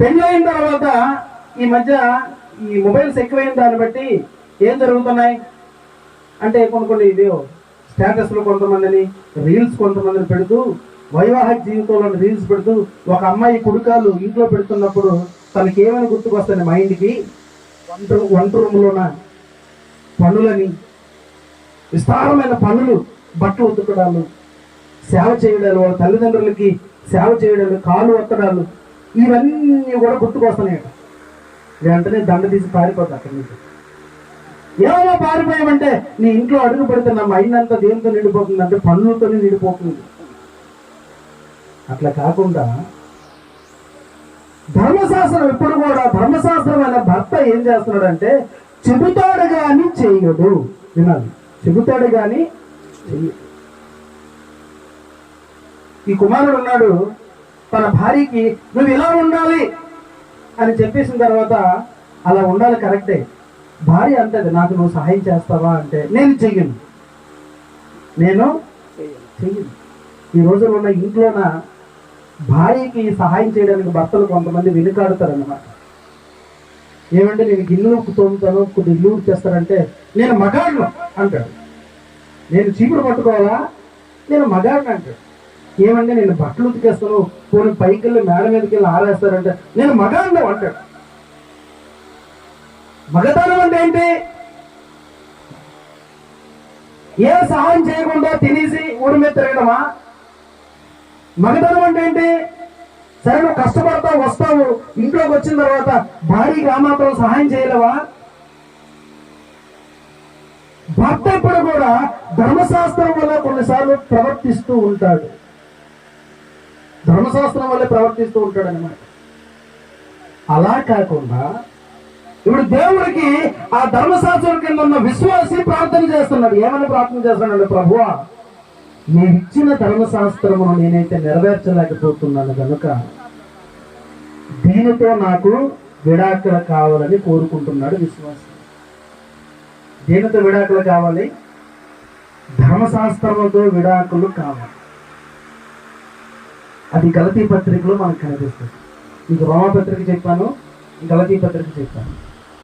పెళ్ళి అయిన తర్వాత ఈ మధ్య ఈ మొబైల్స్ ఎక్కువైన దాన్ని బట్టి ఏం జరుగుతున్నాయి అంటే కొన్ని ఇవో స్టేటస్లు కొంతమందిని, రీల్స్ కొంతమందిని పెడుతూ, వైవాహిక జీవితంలో రీల్స్ పెడుతూ, ఒక అమ్మాయి కుడికాలు ఇంట్లో పెడుతున్నప్పుడు తనకి ఏమైనా గుర్తుకొస్తాయి మైండ్కి, వంట రూమ్లోన పనులని, విస్తారమైన పనులు, బట్టలు ఉతకడాలు, సేవ చేయడాలు, వాళ్ళ తల్లిదండ్రులకి సేవ చేయడాలు, కాలు ఒత్తడాలు, ఇవన్నీ కూడా గుర్తుకొస్తున్నాయట. వెంటనే దండ తీసి పారిపోద్ది అక్కడి నుంచి. ఏమో పారిపోయామంటే నీ ఇంట్లో అడుగు పెడితే నా మైండ్ అంతా దేంతో నిండిపోతుంది అంటే పనులతోనే నిండిపోతుంది. అట్లా కాకుండా ధర్మశాస్త్రం ఎప్పుడు కూడా, ధర్మశాస్త్రమైన భర్త ఏం చేస్తున్నాడంటే చెబుతాడు కానీ చెయ్యడు. వినాలి, చెబుతాడు కానీ చెయ్యడు. ఈ కుమారుడు ఉన్నాడు, తన భార్యకి నువ్వు ఇలా ఉండాలి అని చెప్పేసిన తర్వాత అలా ఉండాలి, కరెక్టే. భార్య అంటది నాకు నువ్వు సహాయం చేస్తావా అంటే నేను చెయ్యను. ఈ రోజుల్లో ఉన్న ఇంట్లోన భార్యకి సహాయం చేయడానికి భర్తలు కొంతమంది వెనుకాడుతారన్నమాట. ఏమంటే నేను గిన్నెలు తోముతాను, కొద్ది ఇల్లు చేస్తానంటే నేను మగాడును అంటాడు. నేను చీపురు పట్టుకోవాలా, నేను మగాడిని అంటాడు. ఏమంటే నేను బట్టలు ఉతికేస్తాను, పోనీ పైకి వెళ్ళి మేడ మీదకి వెళ్ళి ఆరేస్తారంటే నేను మగాడిని అంటాడు. మగతనం అంటే ఏంటి? ఏ సహాయం చేయకుండా తినేసి ఊరి మీద తిరగడమా? మగతనం అంటే ఏంటి? సరే నువ్వు కష్టపడతావు, వస్తావు, ఇంట్లోకి వచ్చిన తర్వాత భార్యకి ఆ మాత్రం సహాయం చేయలేవా? భర్త ఇప్పుడు కూడా ధర్మశాస్త్రం వల్ల కొన్నిసార్లు ప్రవర్తిస్తూ ఉంటాడు. ధర్మశాస్త్రం వల్లే ప్రవర్తిస్తూ ఉంటాడు అన్నమాట. అలా కాకుండా ఇప్పుడు దేవుడికి ఆ ధర్మశాస్త్రం కింద ఉన్న విశ్వాసి ప్రార్థన చేస్తున్నాడు. ఏమని ప్రార్థన చేస్తున్నాడు? ప్రభువా, నేను ఇచ్చిన ధర్మశాస్త్రమును నేనైతే నెరవేర్చలేకపోతున్నాను కనుక దీనితో నాకు విడాకుల కావాలని కోరుకుంటున్నాడు విశ్వాసి. దీనితో విడాకులు కావాలి, ధర్మశాస్త్రముతో విడాకులు కావాలి. అది గలతీ పత్రికలో మనకు కనిపిస్తుంది. మీకు రోమా పత్రిక చెప్పాను, గలతీ పత్రిక చెప్పాను.